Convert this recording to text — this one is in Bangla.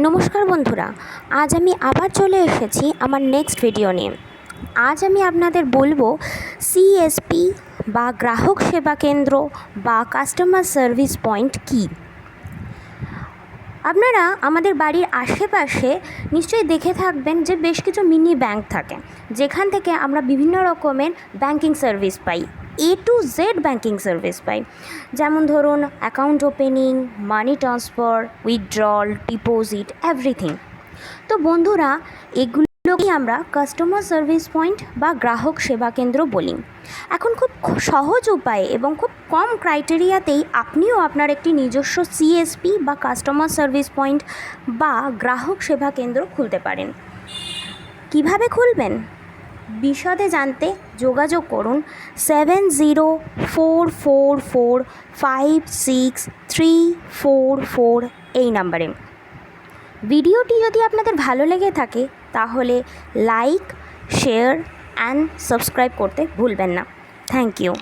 নমস্কার বন্ধুরা, আজ আমি আবার চলে এসেছি আমার নেক্সট ভিডিও নিয়ে। আজ আমি আপনাদের বলবো সিএসপি বা গ্রাহক সেবা কেন্দ্র বা কাস্টমার সার্ভিস পয়েন্ট কী। আপনারা আমাদের বাড়ির আশেপাশে নিশ্চয়ই দেখে থাকবেন যে বেশ কিছু মিনি ব্যাংক থাকে, যেখান থেকে আমরা বিভিন্ন রকমের ব্যাংকিং সার্ভিস পাই, A to Z banking service পাই। যেমন ধরুন account opening, money transfer, withdrawal, deposit, everything. তো বন্ধুরা, এগুলোকেই আমরা কাস্টমার সার্ভিস পয়েন্ট বা গ্রাহক সেবা কেন্দ্র বলি। এখন খুব সহজ উপায়ে এবং খুব কম ক্রাইটেরিয়াতেই আপনিও আপনার একটি নিজস্ব সিএসপি বা কাস্টমার সার্ভিস পয়েন্ট বা গ্রাহক সেবা কেন্দ্র খুলতে পারেন। কিভাবে খুলবেন? বিশদে জানতে যোগাযোগ করুন 7044456344 এই নাম্বারে। ভিডিওটি যদি আপনাদের ভালো লেগে থাকে তাহলে লাইক, শেয়ার অ্যান্ড সাবস্ক্রাইব করতে ভুলবেন না। Thank you.